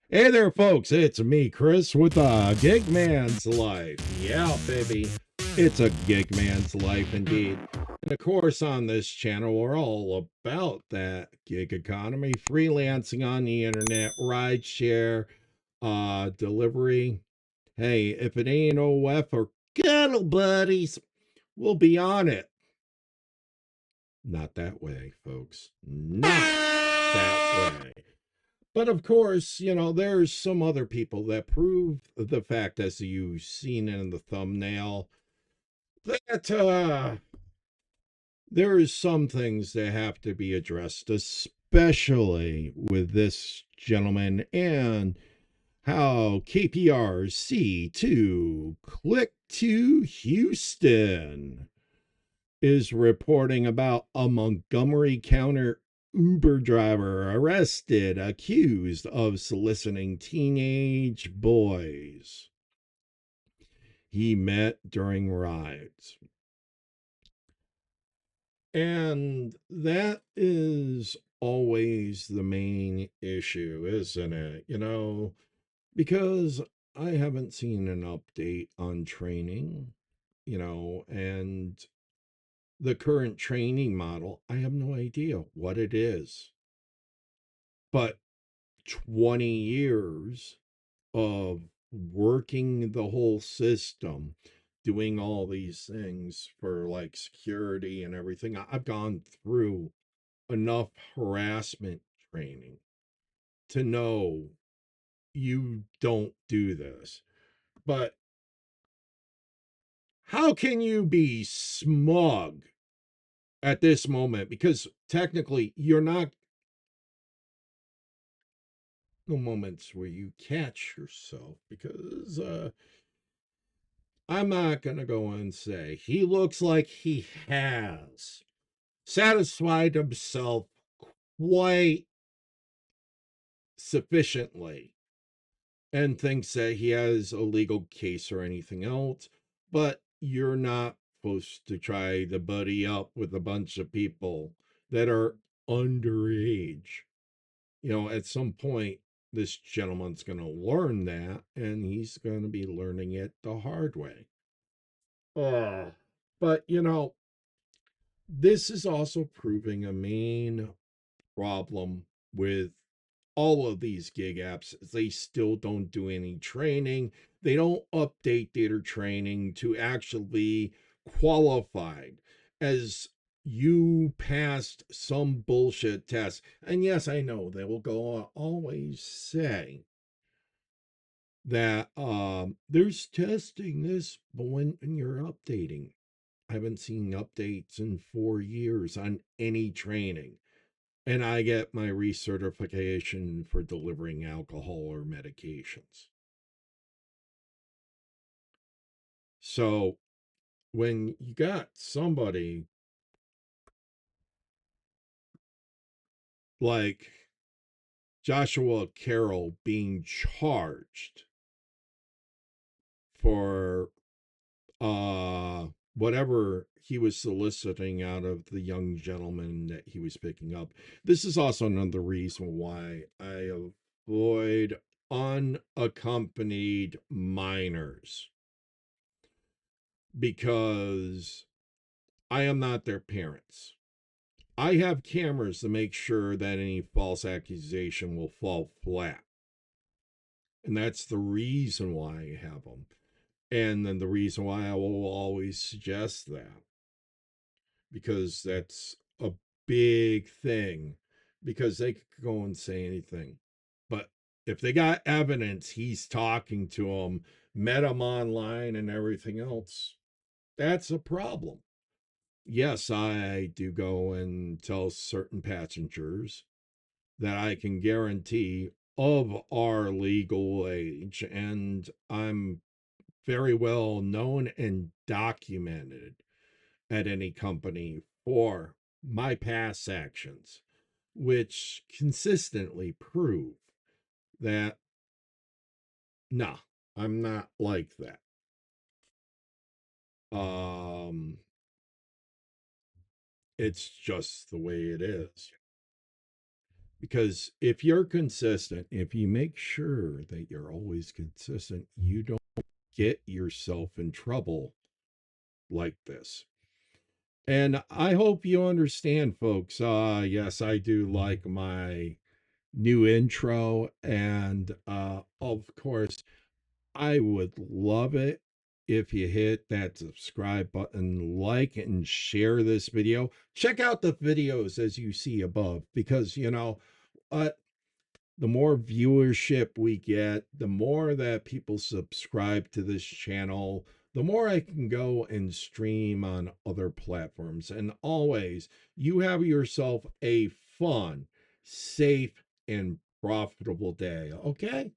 Hey there, folks. It's me, Chris, with a Gig Man's Life. Yeah, baby. It's a Gig Man's Life indeed. And of course, on this channel, we're all about that gig economy, freelancing on the internet, rideshare, delivery. Hey, if it ain't OF or cuddle buddies, we'll be on it. Not that way, folks. Not that way. But of course, there's some other people that prove the fact, as you've seen in the thumbnail, that there is some things that have to be addressed, especially with this gentleman and how KPR C2 Click to Houston is reporting about a Montgomery County Uber driver arrested accused of soliciting teenage boys he met during rides. And that is always the main issue, isn't it? Because I haven't seen an update on training, and the current training model, I have no idea what it is. But 20 years of working the whole system, doing all these things for like security and everything, I've gone through enough harassment training to know you don't do this. But how can you be smug at this moment? Because technically, you're not, no moments where you catch yourself, because I'm not going to go and say he looks like he has satisfied himself quite sufficiently and thinks that he has a legal case or anything else. But you're not supposed to try to buddy up with a bunch of people that are underage. At some point, this gentleman's going to learn that, and he's going to be learning it the hard way. But, this is also proving a main problem with all of these gig apps. They still don't do any training. They don't update their training to actually qualified as you passed some bullshit test. And yes, I know they will go on always say that there's testing this, but when you're updating, I haven't seen updates in 4 years on any training. And I get my recertification for delivering alcohol or medications. So when you got somebody like Joshua Carroll being charged for whatever he was soliciting out of the young gentleman that he was picking up, this is also another reason why I avoid unaccompanied minors, because I am not their parents. I have cameras to make sure that any false accusation will fall flat. And that's the reason why I have them. And then the reason why I will always suggest that, because that's a big thing, because they could go and say anything. But if they got evidence he's talking to them, met him online and everything else, that's a problem. Yes, I do go and tell certain passengers that I can guarantee of our legal age, and I'm very well known and documented at any company for my past actions, which consistently prove that no, I'm not like that. Um, it's just the way it is. Because if you're consistent, if you make sure that you're always consistent, you don't get yourself in trouble like this. And I hope you understand, folks. Yes, I do like my new intro. And of course, I would love it if you hit that subscribe button, like and share this video. Check out the videos as you see above, because uh, the more viewership we get, the more that people subscribe to this channel, the more I can go and stream on other platforms. And always, you have yourself a fun, safe, and profitable day. Okay?